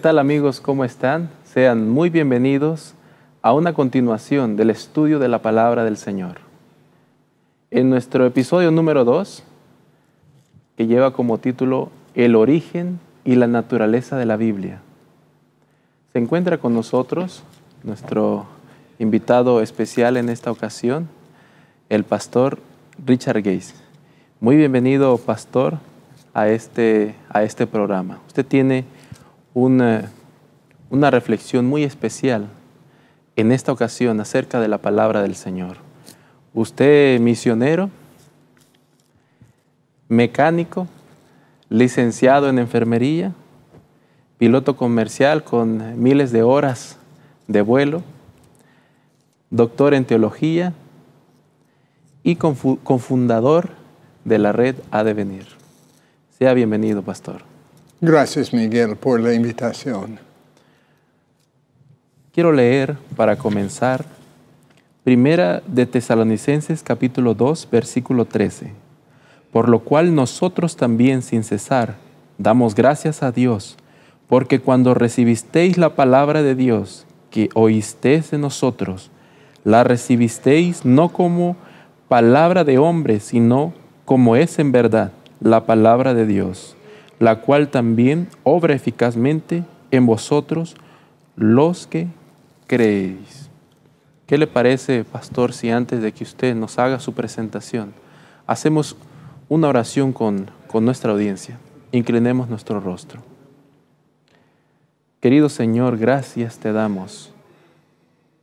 tal amigos? ¿Cómo están? Sean muy bienvenidos a una continuación del estudio de la Palabra del Señor. En nuestro episodio número 2, que lleva como título El origen y la naturaleza de la Biblia, se encuentra con nosotros nuestro invitado especial en esta ocasión, el pastor Richard Gates. Muy bienvenido, pastor, a este programa. Usted tiene una reflexión muy especial en esta ocasión acerca de la palabra del Señor. Usted, misionero, mecánico, licenciado en enfermería, piloto comercial con miles de horas de vuelo, doctor en teología y cofundador de la red Ha de Venir. Sea bienvenido, pastor. Gracias, Miguel, por la invitación. Quiero leer, para comenzar, Primera de Tesalonicenses, capítulo 2, versículo 13. Por lo cual nosotros también, sin cesar, damos gracias a Dios, porque cuando recibisteis la palabra de Dios, que oísteis de nosotros, la recibisteis no como palabra de hombre, sino como es en verdad la palabra de Dios, la cual también obra eficazmente en vosotros los que creéis. ¿Qué le parece, pastor, si antes de que usted nos haga su presentación, hacemos una oración con nuestra audiencia? Inclinemos nuestro rostro. Querido Señor, gracias te damos,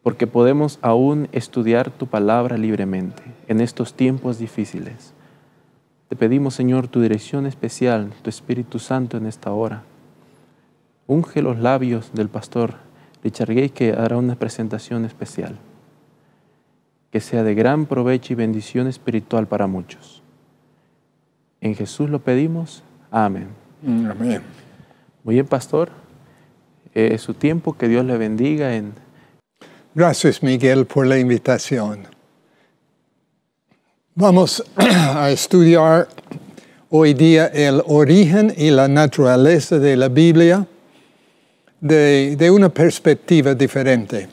porque podemos aún estudiar tu palabra libremente en estos tiempos difíciles. Te pedimos, Señor, tu dirección especial, tu Espíritu Santo en esta hora. Unge los labios del pastor Richard Gay, que hará una presentación especial, que sea de gran provecho y bendición espiritual para muchos. En Jesús lo pedimos. Amén. Amén. Muy bien, pastor. Es su tiempo, que Dios le bendiga. Gracias, Miguel, por la invitación. Vamos a estudiar hoy día el origen y la naturaleza de la Biblia de una perspectiva diferente.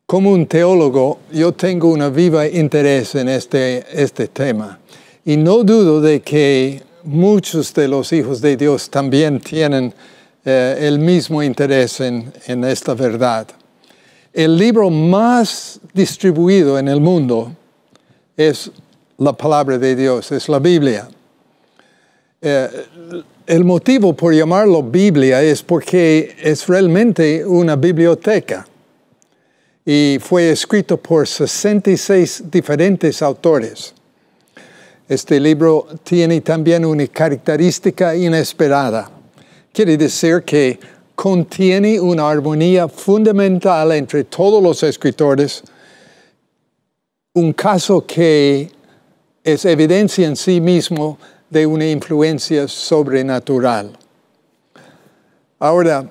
Como un teólogo, yo tengo un vivo interés en este tema. Y no dudo de que muchos de los hijos de Dios también tienen el mismo interés en esta verdad. El libro más distribuido en el mundo es la palabra de Dios, es la Biblia. El motivo por llamarlo Biblia es porque es realmente una biblioteca y fue escrito por 66 diferentes autores. Este libro tiene también una característica inesperada. Quiere decir que contiene una armonía fundamental entre todos los escritores, un caso que es evidencia en sí mismo de una influencia sobrenatural. Ahora,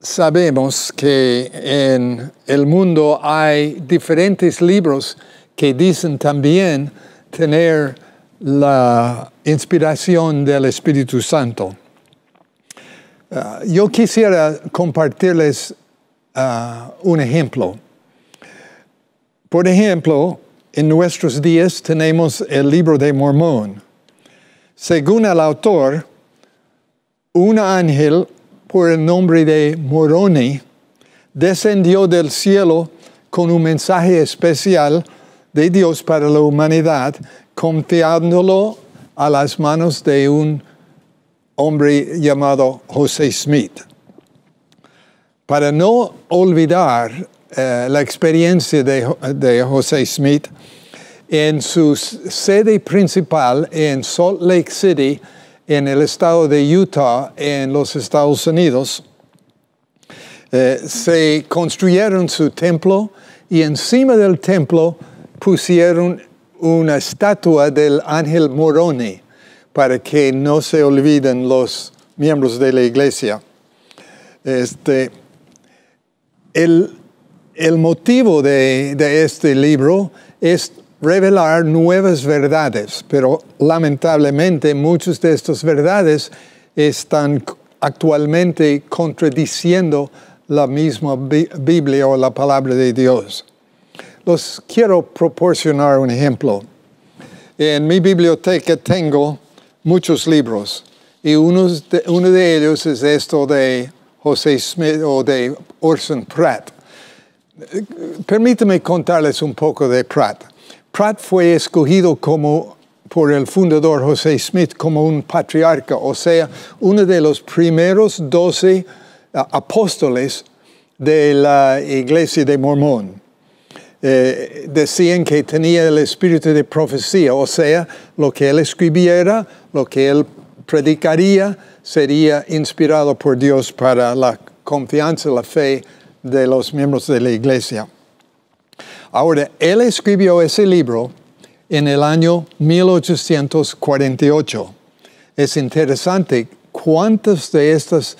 sabemos que en el mundo hay diferentes libros que dicen también tener la inspiración del Espíritu Santo. Yo quisiera compartirles un ejemplo. Por ejemplo, en nuestros días tenemos el libro de Mormón. Según el autor, un ángel por el nombre de Moroni descendió del cielo con un mensaje especial de Dios para la humanidad, confiándolo a las manos de un hombre llamado José Smith. Para no olvidar la experiencia de José Smith, en su sede principal en Salt Lake City, en el estado de Utah, en los Estados Unidos, se construyeron su templo y encima del templo pusieron una estatua del ángel Moroni para que no se olviden los miembros de la iglesia. El motivo de este libro es revelar nuevas verdades, pero lamentablemente muchas de estas verdades están actualmente contradiciendo la misma Biblia o la palabra de Dios. Los quiero proporcionar un ejemplo. En mi biblioteca tengo muchos libros y uno de ellos es esto de José Smith o de Orson Pratt. Permítame contarles un poco de Pratt. Pratt fue escogido por el fundador José Smith como un patriarca, o sea, uno de los primeros 12 apóstoles de la Iglesia de Mormón. Decían que tenía el espíritu de profecía, o sea, lo que él escribiera, lo que él predicaría, sería inspirado por Dios para la confianza, la fe de los miembros de la iglesia. Ahora, él escribió ese libro en el año 1848. Es interesante cuántos de estos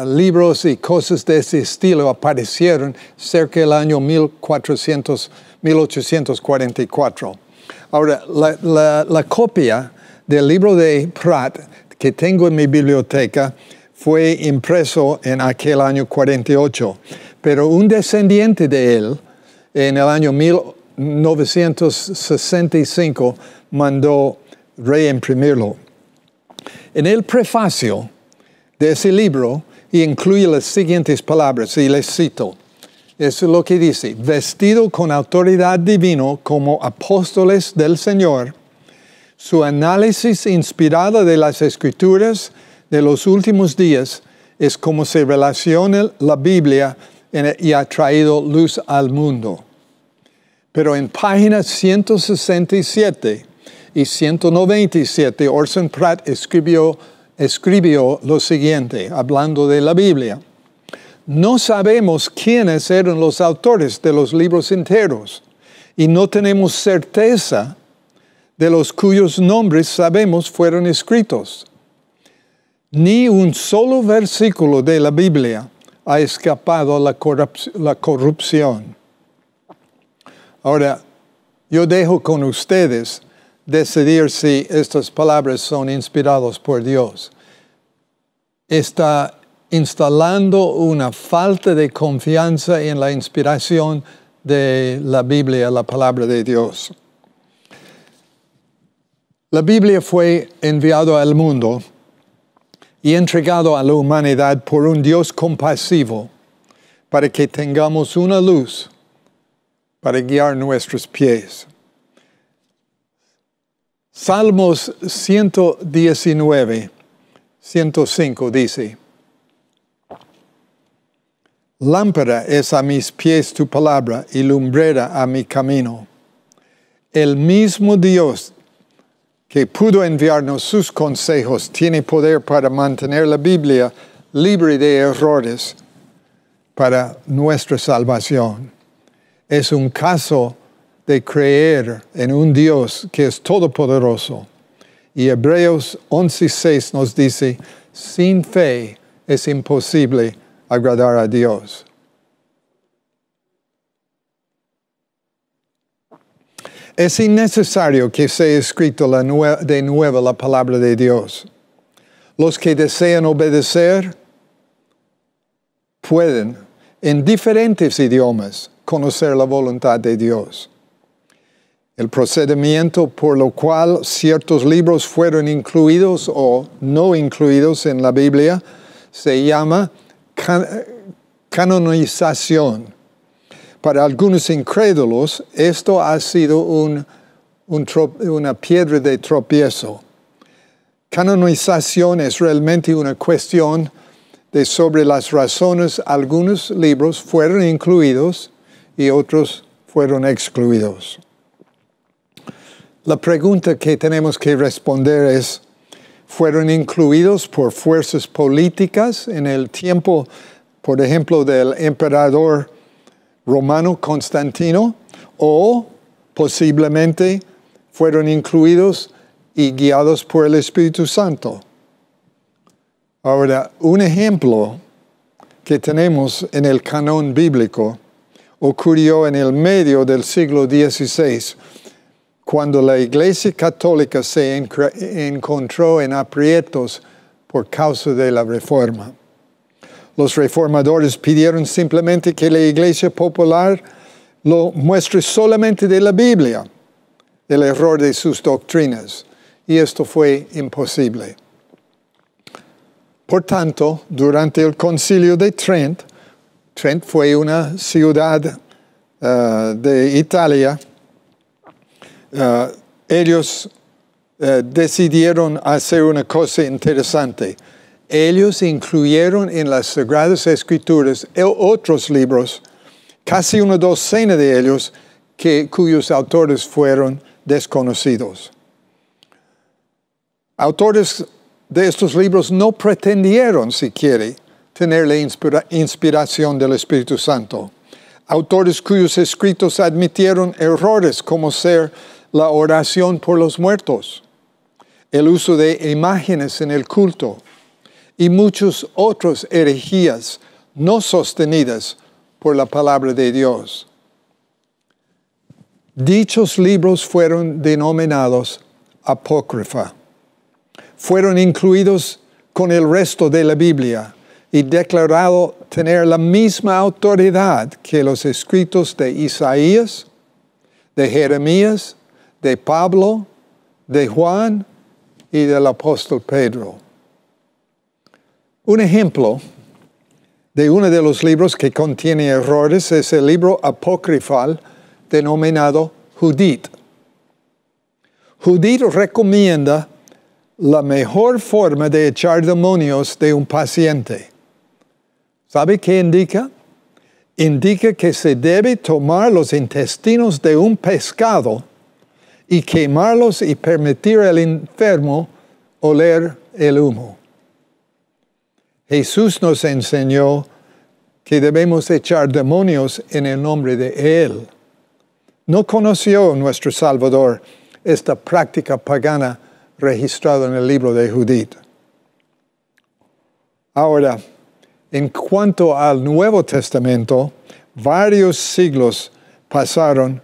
libros y cosas de ese estilo aparecieron cerca del año 1844. Ahora, la copia del libro de Pratt que tengo en mi biblioteca fue impreso en aquel año 48, pero un descendiente de él en el año 1965 mandó reimprimirlo. En el prefacio de ese libro incluye las siguientes palabras, y les cito. Eso es lo que dice: vestido con autoridad divina como apóstoles del Señor, su análisis inspirado de las Escrituras de los últimos días es como se relaciona la Biblia y ha traído luz al mundo. Pero en páginas 167 y 197, Orson Pratt escribió lo siguiente, hablando de la Biblia. No sabemos quiénes eran los autores de los libros enteros y no tenemos certeza de los cuyos nombres sabemos fueron escritos. Ni un solo versículo de la Biblia ha escapado a la corrupción. Ahora, yo dejo con ustedes decidir si estas palabras son inspiradas por Dios. Está instalando una falta de confianza en la inspiración de la Biblia, la palabra de Dios. La Biblia fue enviada al mundo y entregado a la humanidad por un Dios compasivo para que tengamos una luz para guiar nuestros pies. Salmos 119, 105 dice: lámpara es a mis pies tu palabra y lumbrera a mi camino. El mismo Dios que pudo enviarnos sus consejos tiene poder para mantener la Biblia libre de errores para nuestra salvación. Es un caso de creer en un Dios que es todopoderoso. Y Hebreos 11:6 nos dice: sin fe es imposible agradar a Dios. Es innecesario que sea escrito de nuevo la palabra de Dios. Los que desean obedecer pueden, en diferentes idiomas, conocer la voluntad de Dios. El procedimiento por lo cual ciertos libros fueron incluidos o no incluidos en la Biblia se llama canonización. Para algunos incrédulos, esto ha sido una piedra de tropiezo. Canonización es realmente una cuestión de sobre las razones algunos libros fueron incluidos y otros fueron excluidos. La pregunta que tenemos que responder es: ¿fueron incluidos por fuerzas políticas en el tiempo, por ejemplo, del emperador romano Constantino, o posiblemente fueron incluidos y guiados por el Espíritu Santo? Ahora, un ejemplo que tenemos en el canon bíblico ocurrió en el medio del siglo XVI, cuando la Iglesia Católica se encontró en aprietos por causa de la reforma. Los reformadores pidieron simplemente que la iglesia popular lo muestre solamente de la Biblia, el error de sus doctrinas, y esto fue imposible. Por tanto, durante el concilio de Trent fue una ciudad de Italia, ellos decidieron hacer una cosa interesante. Ellos incluyeron en las Sagradas Escrituras otros libros, casi una docena de ellos, cuyos autores fueron desconocidos. Autores de estos libros no pretendieron, si quiere, tener la inspiración del Espíritu Santo. Autores cuyos escritos admitieron errores como ser la oración por los muertos, el uso de imágenes en el culto y muchas otras herejías no sostenidas por la palabra de Dios. Dichos libros fueron denominados apócrifa. Fueron incluidos con el resto de la Biblia y declarado tener la misma autoridad que los escritos de Isaías, de Jeremías, de Pablo, de Juan y del apóstol Pedro. Un ejemplo de uno de los libros que contiene errores es el libro apócrifal denominado Judith. Judith recomienda la mejor forma de echar demonios de un paciente. ¿Sabe qué indica? Indica que se debe tomar los intestinos de un pescado y quemarlos y permitir al enfermo oler el humo. Jesús nos enseñó que debemos echar demonios en el nombre de Él. No conoció nuestro Salvador esta práctica pagana registrada en el libro de Judith. Ahora, en cuanto al Nuevo Testamento, varios siglos pasaron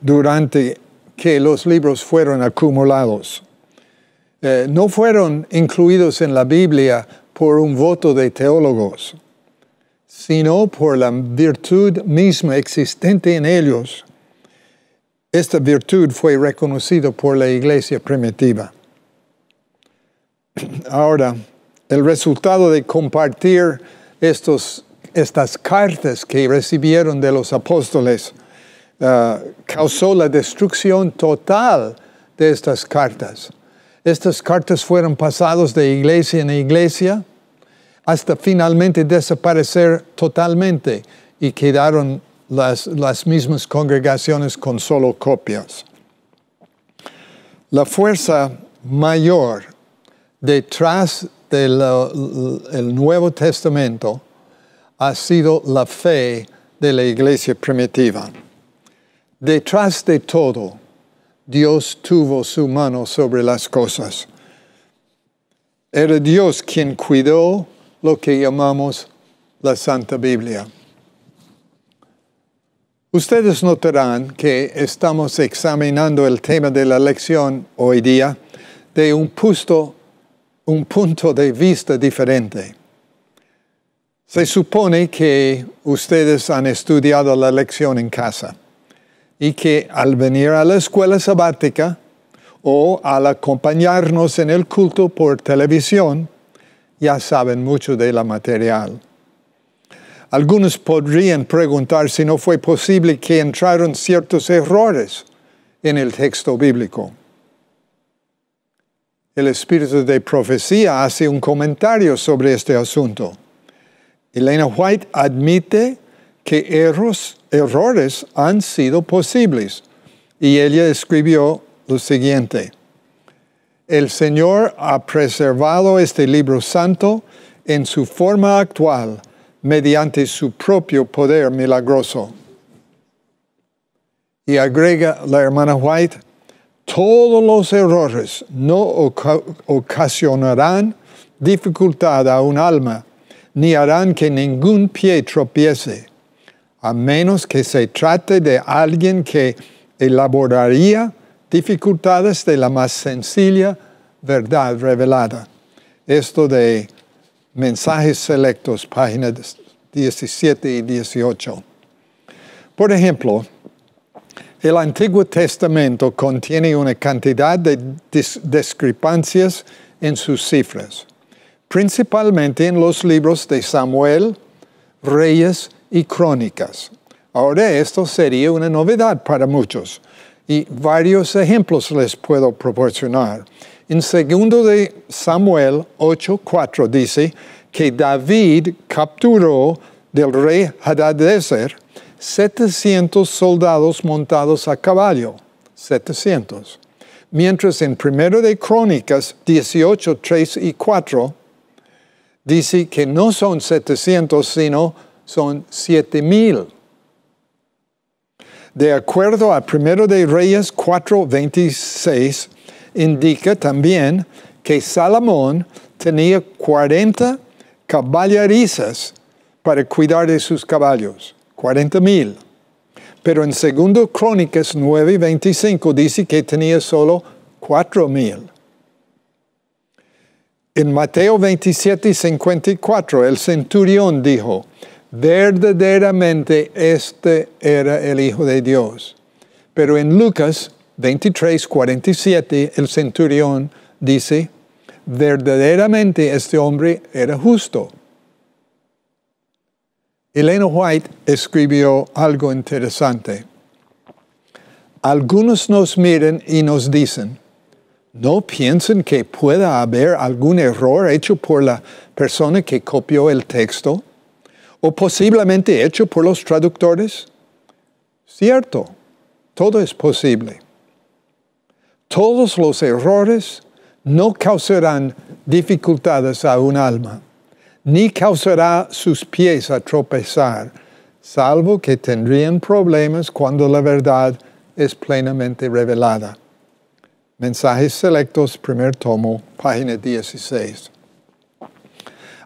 durante que los libros fueron acumulados. No fueron incluidos en la Biblia por un voto de teólogos, sino por la virtud misma existente en ellos. Esta virtud fue reconocida por la iglesia primitiva. Ahora, el resultado de compartir estas cartas que recibieron de los apóstoles causó la destrucción total de estas cartas. Estas cartas fueron pasadas de iglesia en iglesia hasta finalmente desaparecer totalmente y quedaron las mismas congregaciones con solo copias. La fuerza mayor detrás del Nuevo Testamento ha sido la fe de la iglesia primitiva. Detrás de todo, Dios tuvo su mano sobre las cosas. Era Dios quien cuidó lo que llamamos la Santa Biblia. Ustedes notarán que estamos examinando el tema de la lección hoy día de un punto de vista diferente. Se supone que ustedes han estudiado la lección en casa y que al venir a la Escuela Sabatica o al acompañarnos en el culto por televisión, ya saben mucho de la material. Algunos podrían preguntar si no fue posible que entraron ciertos errores en el texto bíblico. El espíritu de profecía hace un comentario sobre este asunto. Elena White admite que errores han sido posibles y ella escribió lo siguiente: el Señor ha preservado este libro santo en su forma actual mediante su propio poder milagroso. Y agrega la hermana White, todos los errores no ocasionarán dificultad a un alma, ni harán que ningún pie tropiece, a menos que se trate de alguien que elaboraría dificultades de la más sencilla verdad revelada. esto de Mensajes Selectos, páginas 17 y 18. Por ejemplo, el Antiguo Testamento contiene una cantidad de discrepancias en sus cifras, principalmente en los libros de Samuel, Reyes y Crónicas. Ahora esto sería una novedad para muchos y varios ejemplos les puedo proporcionar. En 2 de Samuel 8:4 dice que David capturó del rey Hadadezer 700 soldados montados a caballo, 700. Mientras en 1 de Crónicas 18, 3 y 4 dice que no son 700, sino son 7,000. De acuerdo a 1 de Reyes 4:26, indica también que Salomón tenía 40 caballerizas para cuidar de sus caballos, 40,000. Pero en 2 Crónicas 9:25 dice que tenía solo 4,000. En Mateo 27:54 el centurión dijo, verdaderamente este era el Hijo de Dios. Pero en Lucas 23:47 el centurión dice, verdaderamente este hombre era justo. Elena White escribió algo interesante. Algunos nos miran y nos dicen, ¿no piensan que pueda haber algún error hecho por la persona que copió el texto? ¿O posiblemente hecho por los traductores? Cierto, todo es posible. Todos los errores no causarán dificultades a un alma, ni causará sus pies a tropezar, salvo que tendrían problemas cuando la verdad es plenamente revelada. Mensajes Selectos, primer tomo, página 16.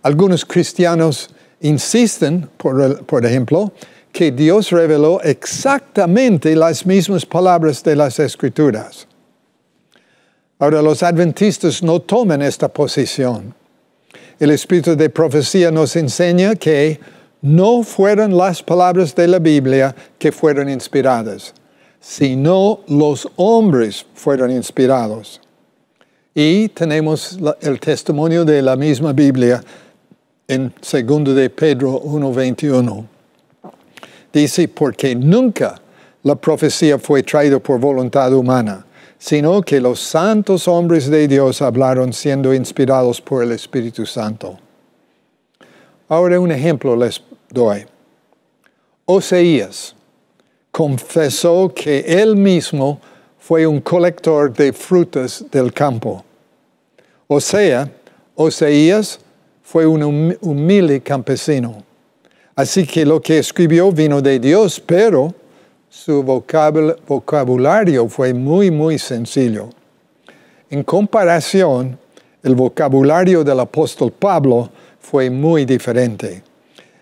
Algunos cristianos insisten, por ejemplo, que Dios reveló exactamente las mismas palabras de las Escrituras. Ahora, los adventistas no toman esta posición. El espíritu de profecía nos enseña que no fueron las palabras de la Biblia que fueron inspiradas, sino los hombres fueron inspirados. Y tenemos el testimonio de la misma Biblia en 2 de Pedro 1:21. Dice, porque nunca la profecía fue traída por voluntad humana, sino que los santos hombres de Dios hablaron siendo inspirados por el Espíritu Santo. Ahora un ejemplo les doy. Oseías confesó que él mismo fue un colector de frutas del campo. Oseías fue un humilde campesino. Así que lo que escribió vino de Dios, pero su vocabulario fue muy, muy sencillo. En comparación, el vocabulario del apóstol Pablo fue muy diferente.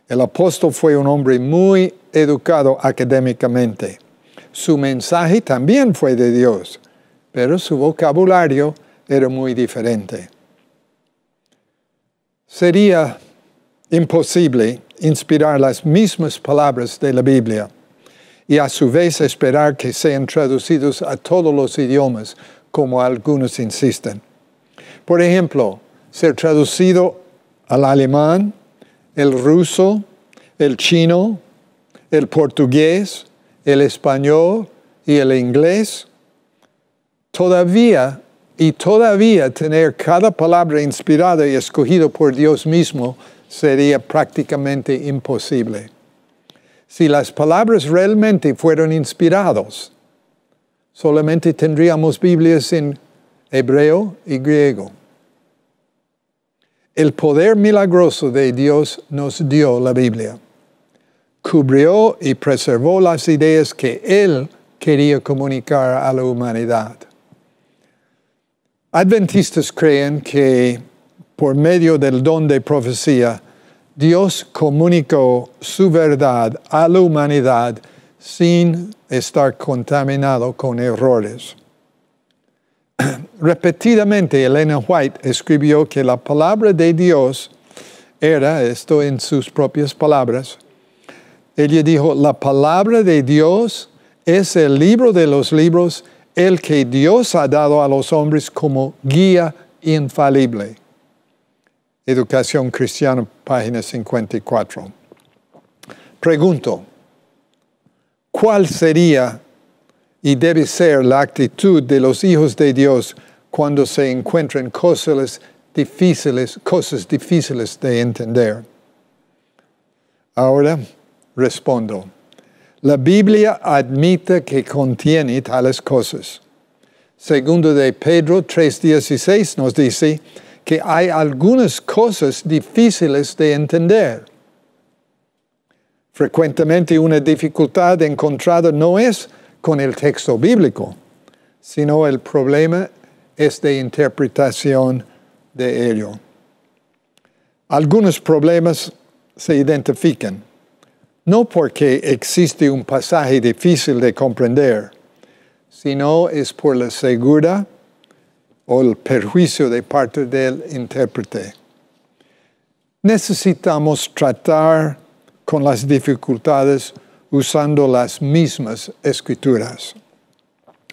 El apóstol fue un hombre muy educado académicamente. Su mensaje también fue de Dios, pero su vocabulario era muy diferente. Sería imposible inspirar las mismas palabras de la Biblia y a su vez esperar que sean traducidos a todos los idiomas, como algunos insisten. Por ejemplo, ser traducido al alemán, el ruso, el chino, el portugués, el español y el inglés. Todavía tener cada palabra inspirada y escogida por Dios mismo sería prácticamente imposible. Si las palabras realmente fueron inspiradas, solamente tendríamos Biblias en hebreo y griego. El poder milagroso de Dios nos dio la Biblia. Cubrió y preservó las ideas que Él quería comunicar a la humanidad. Adventistas creen que por medio del don de profecía, Dios comunicó su verdad a la humanidad sin estar contaminado con errores. Repetidamente Elena White escribió que la palabra de Dios era, esto en sus propias palabras, ella dijo, la palabra de Dios es el libro de los libros, el que Dios ha dado a los hombres como guía infalible. Educación Cristiana, página 54. Pregunto, ¿cuál sería y debe ser la actitud de los hijos de Dios cuando se encuentran cosas difíciles de entender? Ahora respondo. La Biblia admite que contiene tales cosas. Segundo de Pedro 3:16 nos dice que hay algunas cosas difíciles de entender. Frecuentemente una dificultad encontrada no es con el texto bíblico, sino el problema es de interpretación de ello. Algunos problemas se identifican, no porque existe un pasaje difícil de comprender, sino es por la ceguera o el perjuicio de parte del intérprete. Necesitamos tratar con las dificultades usando las mismas escrituras.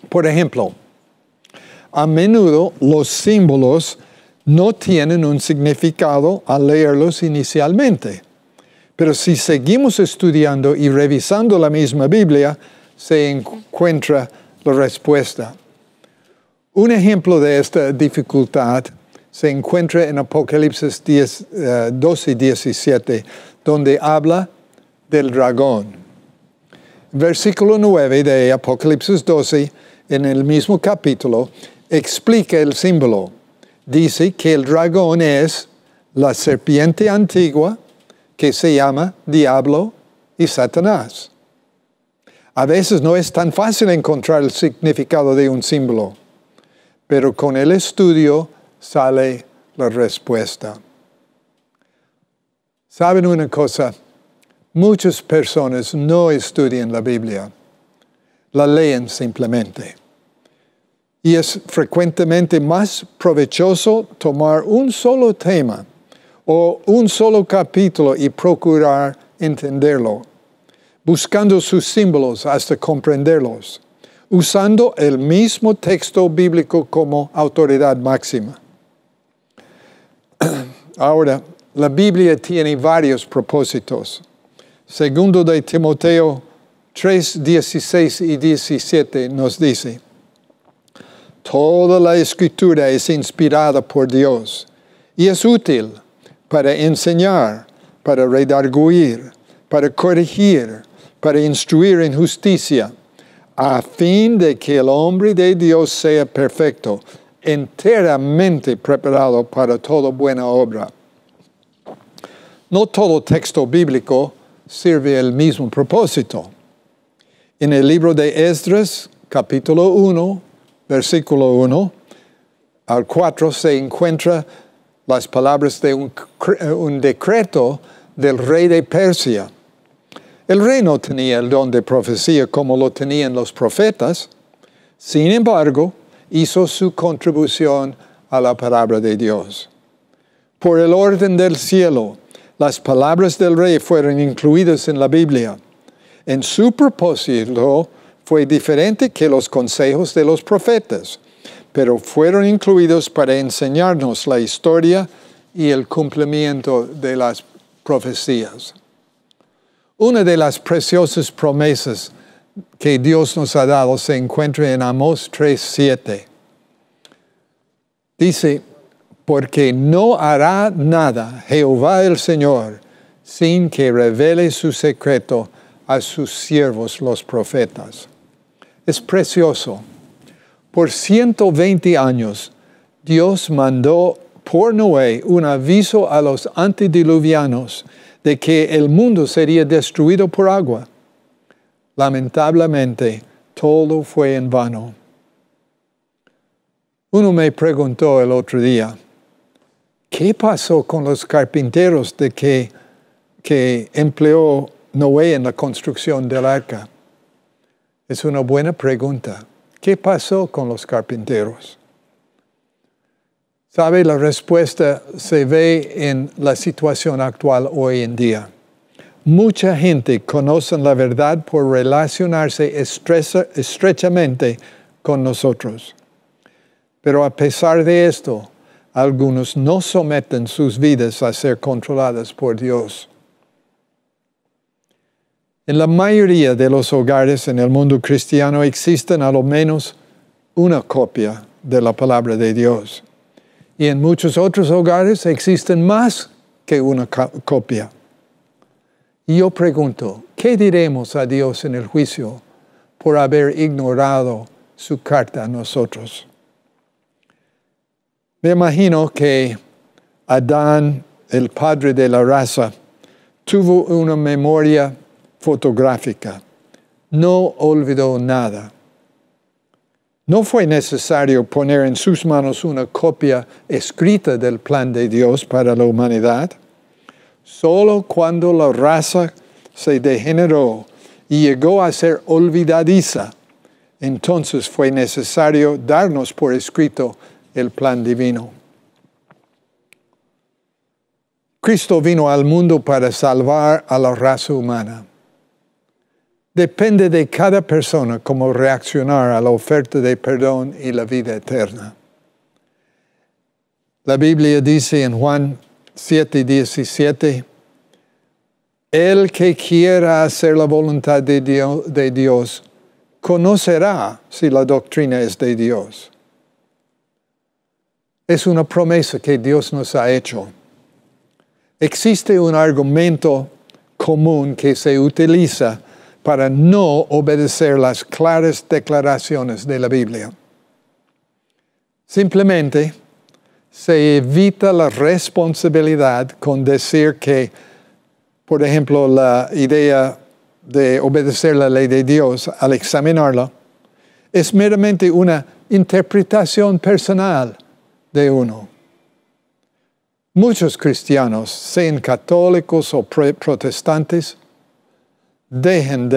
Por ejemplo, a menudo los símbolos no tienen un significado al leerlos inicialmente, pero si seguimos estudiando y revisando la misma Biblia, se encuentra la respuesta. Un ejemplo de esta dificultad se encuentra en Apocalipsis 12:17, donde habla del dragón. Versículo 9 de Apocalipsis 12, en el mismo capítulo, explica el símbolo. Dice que el dragón es la serpiente antigua que se llama Diablo y Satanás. A veces no es tan fácil encontrar el significado de un símbolo, pero con el estudio sale la respuesta. ¿Saben una cosa? Muchas personas no estudian la Biblia, la leen simplemente. Y es frecuentemente más provechoso tomar un solo tema o un solo capítulo y procurar entenderlo, buscando sus símbolos hasta comprenderlos, usando el mismo texto bíblico como autoridad máxima. Ahora, la Biblia tiene varios propósitos. Segundo de Timoteo 3:16 y 17 nos dice, toda la Escritura es inspirada por Dios y es útil para enseñar, para redarguir, para corregir, para instruir en justicia, a fin de que el hombre de Dios sea perfecto, enteramente preparado para toda buena obra. No todo texto bíblico sirve el mismo propósito. En el libro de Esdras, capítulo 1, versículo 1 al 4, se encuentran las palabras de un decreto del rey de Persia. El rey no tenía el don de profecía como lo tenían los profetas. Sin embargo, hizo su contribución a la palabra de Dios. Por el orden del cielo, las palabras del rey fueron incluidas en la Biblia. En su propósito fue diferente que los consejos de los profetas, pero fueron incluidos para enseñarnos la historia y el cumplimiento de las profecías. Una de las preciosas promesas que Dios nos ha dado se encuentra en Amós 3:7. Dice, porque no hará nada Jehová el Señor sin que revele su secreto a sus siervos los profetas. Es precioso. Por 120 años, Dios mandó por Noé un aviso a los antediluvianos de que el mundo sería destruido por agua. Lamentablemente, todo fue en vano. Uno me preguntó el otro día, ¿qué pasó con los carpinteros que empleó Noé en la construcción del arca? Es una buena pregunta. ¿Qué pasó con los carpinteros? ¿Sabe? La respuesta se ve en la situación actual hoy en día. Mucha gente conoce la verdad por relacionarse estrechamente con nosotros. Pero a pesar de esto, algunos no someten sus vidas a ser controladas por Dios. En la mayoría de los hogares en el mundo cristiano existen a lo menos una copia de la palabra de Dios. Y en muchos otros hogares existen más que una copia. Y yo pregunto, ¿qué diremos a Dios en el juicio por haber ignorado su carta a nosotros? Me imagino que Adán, el padre de la raza, tuvo una memoria fotográfica. No olvidó nada. No fue necesario poner en sus manos una copia escrita del plan de Dios para la humanidad. Solo cuando la raza se degeneró y llegó a ser olvidadiza, entonces fue necesario darnos por escrito el plan divino. Cristo vino al mundo para salvar a la raza humana. Depende de cada persona cómo reaccionar a la oferta de perdón y la vida eterna. La Biblia dice en Juan 7:17, el que quiera hacer la voluntad de Dios conocerá si la doctrina es de Dios. Es una promesa que Dios nos ha hecho. Existe un argumento común que se utiliza para no obedecer las claras declaraciones de la Biblia. Simplemente se evita la responsabilidad con decir que, por ejemplo, la idea de obedecer la ley de Dios al examinarla es meramente una interpretación personal de uno. Muchos cristianos, sean católicos o protestantes, dejen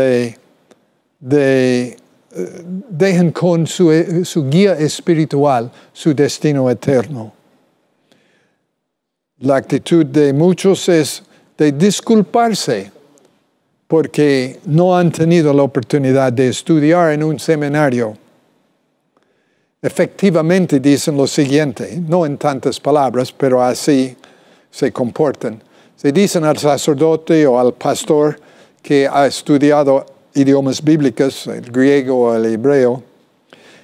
con su guía espiritual su destino eterno. La actitud de muchos es de disculparse porque no han tenido la oportunidad de estudiar en un seminario. Efectivamente dicen lo siguiente, no en tantas palabras, pero así se comportan. Se dicen al sacerdote o al pastor que ha estudiado idiomas bíblicos, el griego o el hebreo,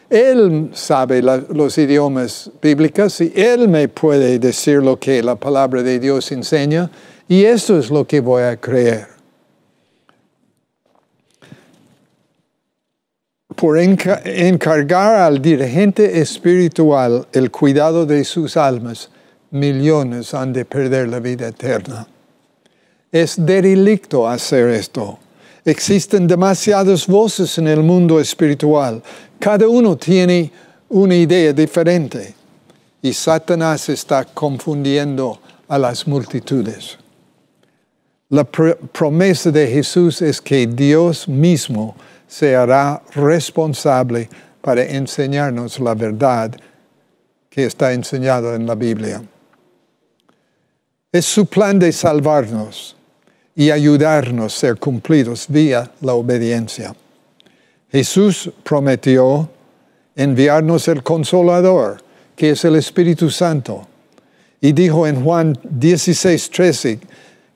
él sabe los idiomas bíblicos y él me puede decir lo que la palabra de Dios enseña y esto es lo que voy a creer. Por encargar al dirigente espiritual el cuidado de sus almas, millones han de perder la vida eterna. Es delicto hacer esto. Existen demasiadas voces en el mundo espiritual. Cada uno tiene una idea diferente. Y Satanás está confundiendo a las multitudes. La promesa de Jesús es que Dios mismo se hará responsable para enseñarnos la verdad que está enseñada en la Biblia. Es su plan de salvarnos y ayudarnos a ser cumplidos vía la obediencia. Jesús prometió enviarnos el Consolador, que es el Espíritu Santo. Y dijo en Juan 16:13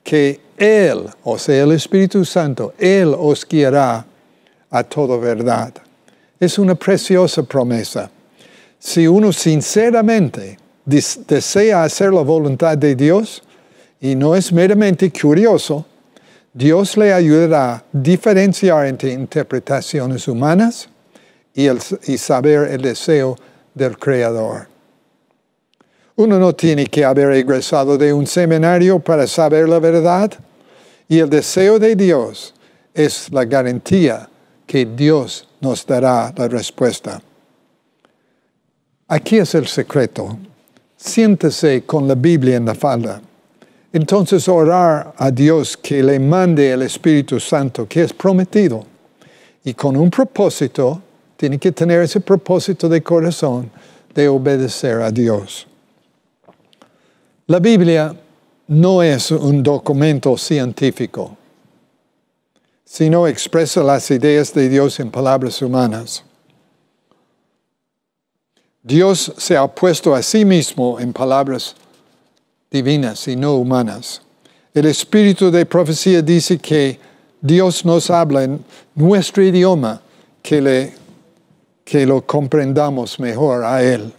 que Él, o sea, el Espíritu Santo, Él os guiará a toda verdad. Es una preciosa promesa. Si uno sinceramente desea hacer la voluntad de Dios y no es meramente curioso, Dios le ayudará a diferenciar entre interpretaciones humanas y saber el deseo del Creador. Uno no tiene que haber egresado de un seminario para saber la verdad, y el deseo de Dios es la garantía que Dios nos dará la respuesta. Aquí es el secreto. Siéntese con la Biblia en la falda. Entonces orar a Dios que le mande el Espíritu Santo, que es prometido. Y con un propósito, tiene que tener ese propósito de corazón de obedecer a Dios. La Biblia no es un documento científico, sino expresa las ideas de Dios en palabras humanas. Dios se ha puesto a sí mismo en palabras divinas y no humanas. El espíritu de profecía dice que Dios nos habla en nuestro idioma, que lo comprendamos mejor a Él.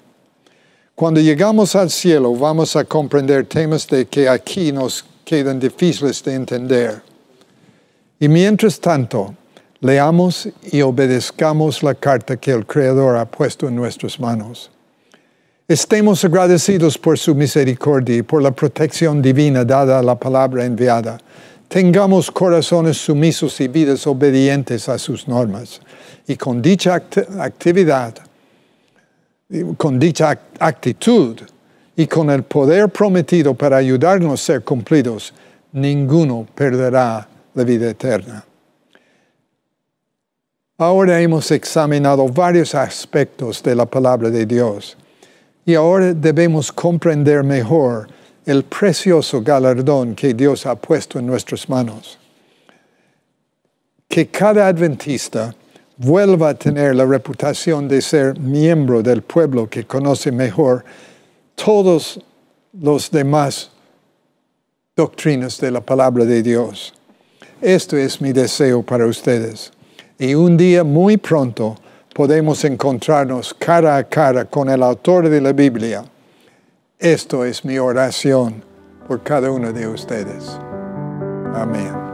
Cuando llegamos al cielo, vamos a comprender temas de que aquí nos quedan difíciles de entender. Y mientras tanto, leamos y obedezcamos la carta que el Creador ha puesto en nuestras manos. Estemos agradecidos por su misericordia y por la protección divina dada a la palabra enviada. Tengamos corazones sumisos y vidas obedientes a sus normas. Y con dicha actitud y con el poder prometido para ayudarnos a ser cumplidos, ninguno perderá la vida eterna. Ahora hemos examinado varios aspectos de la palabra de Dios y ahora debemos comprender mejor el precioso galardón que Dios ha puesto en nuestras manos. Que cada adventista vuelva a tener la reputación de ser miembro del pueblo que conoce mejor todos los demás doctrinas de la palabra de Dios. Esto es mi deseo para ustedes. Y un día muy pronto podemos encontrarnos cara a cara con el autor de la Biblia. Esto es mi oración por cada uno de ustedes. Amén.